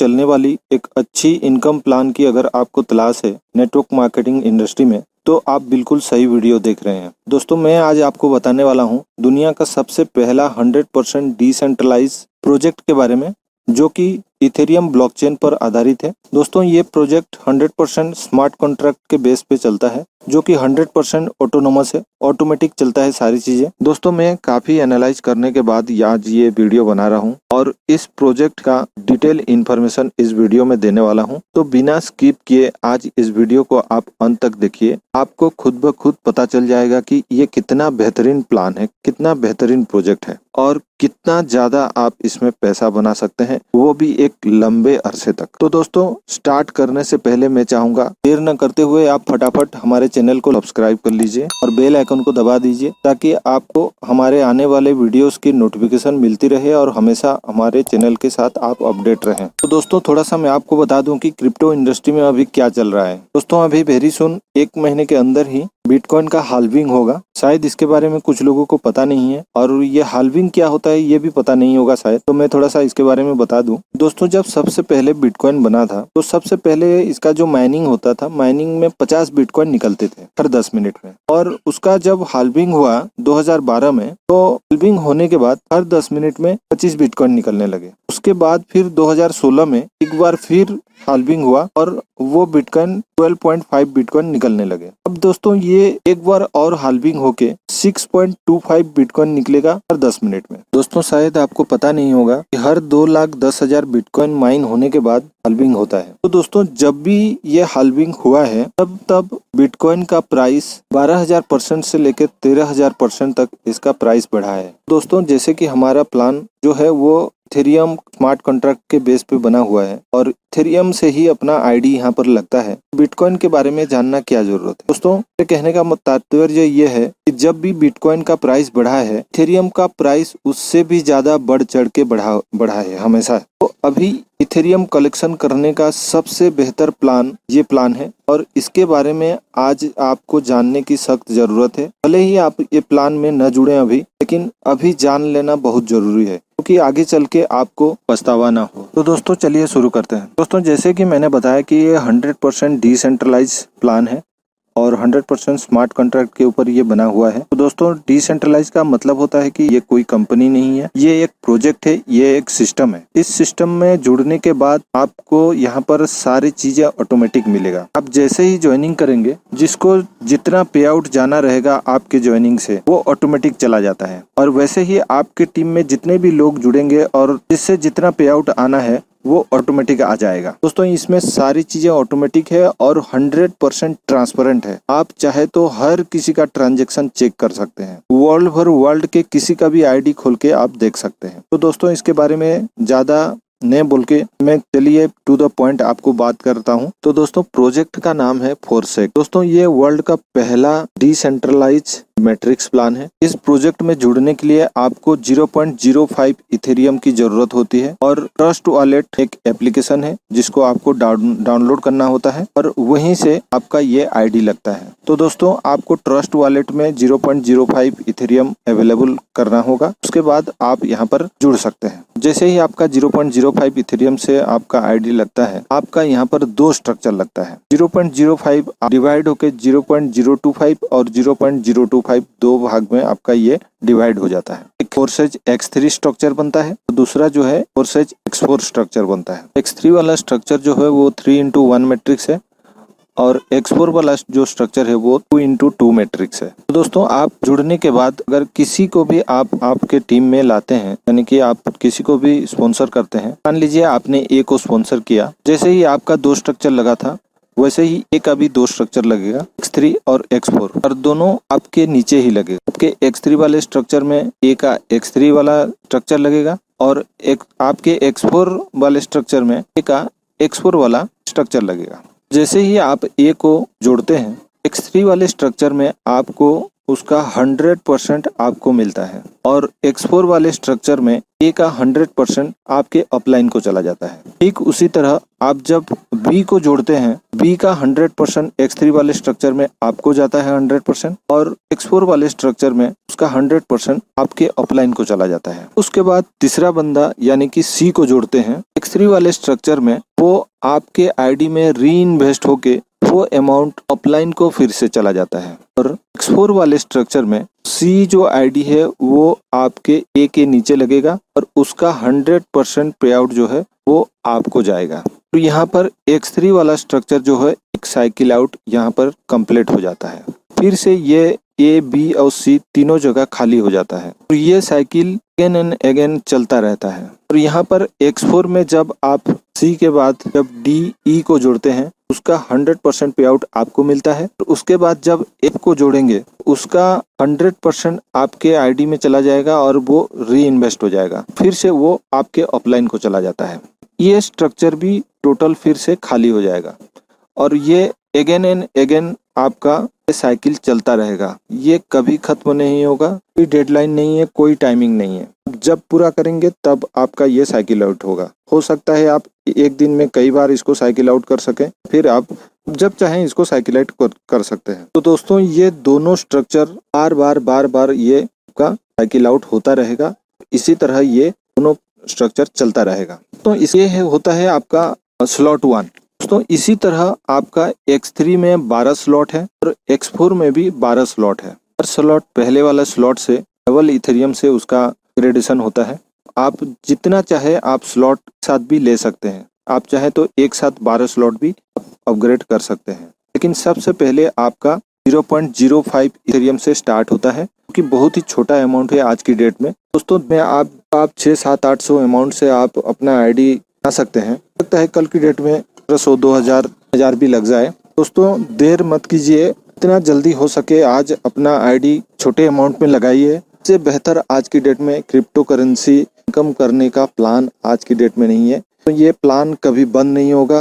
चलने वाली एक अच्छी इनकम प्लान की अगर आपको तलाश है नेटवर्क मार्केटिंग इंडस्ट्री में, तो आप बिल्कुल सही वीडियो देख रहे हैं। दोस्तों, मैं आज आपको बताने वाला हूं दुनिया का सबसे पहला 100% डिसेंट्रलाइज प्रोजेक्ट के बारे में, जो कि इथेरियम ब्लॉकचेन पर आधारित है। दोस्तों, ये प्रोजेक्ट 100% स्मार्ट कॉन्ट्रैक्ट के बेस पे चलता है, जो कि 100% ऑटोनोमस है, ऑटोमेटिक चलता है सारी चीजें। दोस्तों, मैं काफी एनालाइज करने के बाद आज ये वीडियो बना रहा हूँ और इस प्रोजेक्ट का डिटेल इन्फॉर्मेशन इस वीडियो में देने वाला हूँ। तो बिना स्किप किए आज इस वीडियो को आप अंत तक देखिए। आपको खुद ब खुद पता चल जाएगा कि ये कितना बेहतरीन प्लान है, कितना बेहतरीन प्रोजेक्ट है और कितना ज्यादा आप इसमें पैसा बना सकते हैं, वो भी एक लंबे अरसे तक। तो दोस्तों, स्टार्ट करने से पहले मैं चाहूंगा देर न करते हुए आप फटाफट हमारे चैनल को सब्सक्राइब कर लीजिए और बेल आइकन को दबा दीजिए, ताकि आपको हमारे आने वाले वीडियोस की नोटिफिकेशन मिलती रहे और हमेशा हमारे चैनल के साथ आप अपडेट रहें। तो दोस्तों, थोड़ा सा मैं आपको बता दूं कि क्रिप्टो इंडस्ट्री में अभी क्या चल रहा है। दोस्तों, अभी वेरी सुन 1 महीने के अंदर ही बिटकॉइन का हाल्विंग होगा। शायद इसके बारे में कुछ लोगों को पता नहीं है और ये हाल्विंग क्या होता है ये भी पता नहीं होगा शायद। तो मैं थोड़ा सा इसके बारे में बता दूं। दोस्तों, जब सबसे पहले बिटकॉइन बना था तो सबसे पहले इसका जो माइनिंग होता था, माइनिंग में 50 बिटकॉइन निकलते थे हर 10 मिनट में। और उसका जब हाल्विंग हुआ 2012 में, तो हाल्विंग होने के बाद हर 10 मिनट में 25 बिटकॉइन निकलने लगे। उसके बाद फिर 2016 में एक बार फिर हाल्विंग हुआ और वो बिटकॉइन 12.5 बिटकॉइन निकलने लगे। अब दोस्तों, ये एक बार और हाल्विंग होके 6.25 बिटकॉइन निकलेगा हर 10 मिनट में। दोस्तों, शायद आपको पता नहीं होगा कि हर 2,10,000 बिटकॉइन माइन होने के बाद हाल्विंग होता है। तो दोस्तों, जब भी ये हाल्विंग हुआ है तब बिटकॉइन का प्राइस 12,000% से लेकर 13,000% तक इसका प्राइस बढ़ा है। दोस्तों, जैसे कि हमारा प्लान जो है वो इथेरियम स्मार्ट कॉन्ट्रैक्ट के बेस पे बना हुआ है और इथेरियम से ही अपना आईडी यहाँ पर लगता है। बिटकॉइन के बारे में जानना क्या जरूरत है? दोस्तों, मेरे कहने का तात्पर्य ये है कि जब भी बिटकॉइन का प्राइस बढ़ा है, इथेरियम का प्राइस उससे भी ज्यादा बढ़ चढ़ के बढ़ा है हमेशा। तो अभी इथेरियम कलेक्शन करने का सबसे बेहतर प्लान ये प्लान है और इसके बारे में आज आपको जानने की सख्त जरूरत है। भले ही आप ये प्लान में न जुड़े अभी, लेकिन अभी जान लेना बहुत जरूरी है, क्योंकि आगे चल के आपको पछतावा ना हो। तो दोस्तों, चलिए शुरू करते हैं। दोस्तों, जैसे कि मैंने बताया कि ये 100% डिसेंट्रलाइज प्लान है और 100% स्मार्ट कॉन्ट्रैक्ट के ऊपर ये बना हुआ है। तो दोस्तों, डिसेंट्रलाइज का मतलब होता है कि ये कोई कंपनी नहीं है, ये एक प्रोजेक्ट है, ये एक सिस्टम है। इस सिस्टम में जुड़ने के बाद आपको यहाँ पर सारी चीजें ऑटोमेटिक मिलेगा। आप जैसे ही ज्वाइनिंग करेंगे, जिसको जितना पे आउट जाना रहेगा आपके ज्वाइनिंग से, वो ऑटोमेटिक चला जाता है। और वैसे ही आपके टीम में जितने भी लोग जुड़ेंगे और जिससे जितना पे आउट आना है वो ऑटोमेटिक आ जाएगा। दोस्तों, इसमें सारी चीजें ऑटोमेटिक है और 100% ट्रांसपेरेंट है। आप चाहे तो हर किसी का ट्रांजैक्शन चेक कर सकते हैं। वर्ल्ड के किसी का भी आईडी खोल के आप देख सकते हैं। तो दोस्तों, इसके बारे में ज्यादा नहीं बोल के मैं चलिए टू द पॉइंट आपको बात करता हूं। तो दोस्तों, प्रोजेक्ट का नाम है फोरसेक। दोस्तों, ये वर्ल्ड का पहला डिसेंट्रलाइज मैट्रिक्स प्लान है। इस प्रोजेक्ट में जुड़ने के लिए आपको 0.05 इथेरियम की जरूरत होती है और ट्रस्ट वॉलेट एक एप्लीकेशन है जिसको आपको डाउनलोड करना होता है और वहीं से आपका ये आईडी लगता है। तो दोस्तों, आपको ट्रस्ट वॉलेट में 0.05 इथेरियम अवेलेबल करना होगा। उसके बाद आप यहाँ पर जुड़ सकते हैं। जैसे ही आपका 0.05 इथेरियम से आपका आईडी लगता है, आपका यहाँ पर 2 स्ट्रक्चर लगता है। 0.05 डिवाइड होके 0.025 और 0.025 2 भाग में आपका ये डिवाइड हो जाता है। एक फोरसेज X3 स्ट्रक्चर बनता है, दूसरा जो है फोरसेज X4 स्ट्रक्चर बनता है। X3 वाला स्ट्रक्चर जो है वो 3x1 मैट्रिक्स है और X4 वाला जो स्ट्रक्चर है वो 2x2 मैट्रिक्स है। तो दोस्तों, आप जुड़ने के बाद अगर किसी को भी आप आपके टीम में लाते हैं, यानी कि आप किसी को भी स्पॉन्सर करते हैं, मान लीजिए आपने A को स्पॉन्सर किया, जैसे ही आपका 2 स्ट्रक्चर लगा था वैसे ही A का भी 2 स्ट्रक्चर लगेगा, X3 और X4, और दोनों आपके नीचे ही लगेगा। आपके X3 वाले स्ट्रक्चर में A का X3 वाला स्ट्रक्चर लगेगा और आपके X4 वाले स्ट्रक्चर में A का X4 वाला स्ट्रक्चर लगेगा। जैसे ही आप A को जोड़ते हैं, X3 वाले स्ट्रक्चर में आपको उसका 100% आपको मिलता है। और X4 वाले स्ट्रक्चर में A का 100% आपके अपलाइन को चला जाता है। ठीक उसी तरह आप जब B को जोड़ते हैं, B का 100% X3 वाले स्ट्रक्चर में आपको जाता है 100%, और X4 वाले स्ट्रक्चर में उसका 100% आपके अपलाइन को चला जाता है। उसके बाद तीसरा बंदा यानी कि C को जोड़ते हैं X3 वाले स्ट्रक्चर में, वो आपके आईडी में री इन्वेस्ट होके वो अमाउंट अपलाइन को फिर से चला जाता है। और X4 वाले स्ट्रक्चर में C जो आईडी है वो आपके A के नीचे लगेगा और उसका 100% पे आउट जो है वो आपको जाएगा। तो यहाँ पर X3 वाला स्ट्रक्चर जो है एक साइकिल आउट यहाँ पर कंप्लीट हो जाता है। फिर से ये A, B और C तीनों जगह खाली हो जाता है। तो ये साइकिल अगेन एंड अगेन चलता रहता है। और यहाँ पर X4 में जब आप C के बाद जब D, E को जोड़ते हैं उसका 100% पे आउट आपको मिलता है। और उसके बाद जब F को जोड़ेंगे उसका 100% आपके आईडी में चला जाएगा और वो री इन्वेस्ट हो जाएगा, फिर से वो आपके अपलाइन को चला जाता है। ये स्ट्रक्चर भी टोटल फिर से खाली हो जाएगा और ये अगेन एंड अगेन आपका साइकिल चलता रहेगा। ये कभी खत्म नहीं होगा, कोई डेडलाइन नहीं है, कोई टाइमिंग नहीं है। जब पूरा करेंगे तब आपका ये साइकिल आउट होगा। हो सकता है आप एक दिन में कई बार इसको साइकिल आउट कर सकें, फिर आप जब चाहें इसको साइकिल आउट कर सकते हैं। तो दोस्तों ये दोनों स्ट्रक्चर बार बार ये आपका साइकिल आउट होता रहेगा। इसी तरह ये दोनों स्ट्रक्चर चलता रहेगा। तो ये होता है आपका स्लॉट 1। तो इसी तरह आपका X3 में 12 स्लॉट है और X4 में भी 12 स्लॉट है। हर स्लॉट पहले वाला स्लॉट से डबल इथेरियम से उसका ग्रेडेशन होता है। आप जितना चाहे आप स्लॉट साथ भी ले सकते हैं। आप चाहे तो एक साथ 12 स्लॉट भी अपग्रेड कर सकते हैं, लेकिन सबसे पहले आपका 0.05 इथेरियम से स्टार्ट होता है, क्योंकि बहुत ही छोटा अमाउंट है आज की डेट में। दोस्तों में आप 600-700-800 अमाउंट से आप अपना आईडी बना सकते हैं। लगता है कल की डेट में 100, 2000 भी लग जाए। दोस्तों देर मत कीजिए, इतना जल्दी हो सके आज अपना आईडी छोटे अमाउंट में लगाइए। इससे बेहतर आज की डेट में क्रिप्टो करेंसी इनकम करने का प्लान आज की डेट में नहीं है। तो ये प्लान कभी बंद नहीं होगा।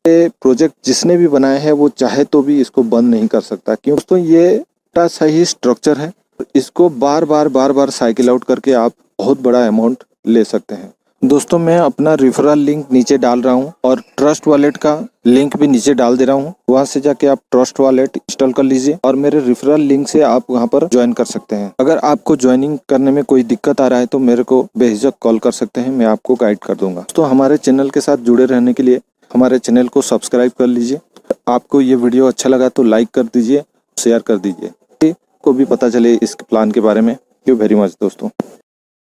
ये प्रोजेक्ट जिसने भी बनाया है वो चाहे तो भी इसको बंद नहीं कर सकता, क्यों दोस्तों ये सही स्ट्रक्चर है। इसको बार बार साइकिल आउट करके आप बहुत बड़ा अमाउंट ले सकते हैं। दोस्तों मैं अपना रेफरल लिंक नीचे डाल रहा हूं और ट्रस्ट वॉलेट का लिंक भी नीचे डाल दे रहा हूं। वहां से जाके आप ट्रस्ट वॉलेट इंस्टॉल कर लीजिए और मेरे रेफरल लिंक से आप वहां पर ज्वाइन कर सकते हैं। अगर आपको ज्वाइनिंग करने में कोई दिक्कत आ रहा है तो मेरे को बेझिझक कॉल कर सकते हैं, मैं आपको गाइड कर दूंगा। तो हमारे चैनल के साथ जुड़े रहने के लिए हमारे चैनल को सब्सक्राइब कर लीजिए। आपको ये वीडियो अच्छा लगा तो लाइक कर दीजिए, शेयर कर दीजिए, को भी पता चले इस प्लान के बारे में। थैंक यू वेरी मच दोस्तों।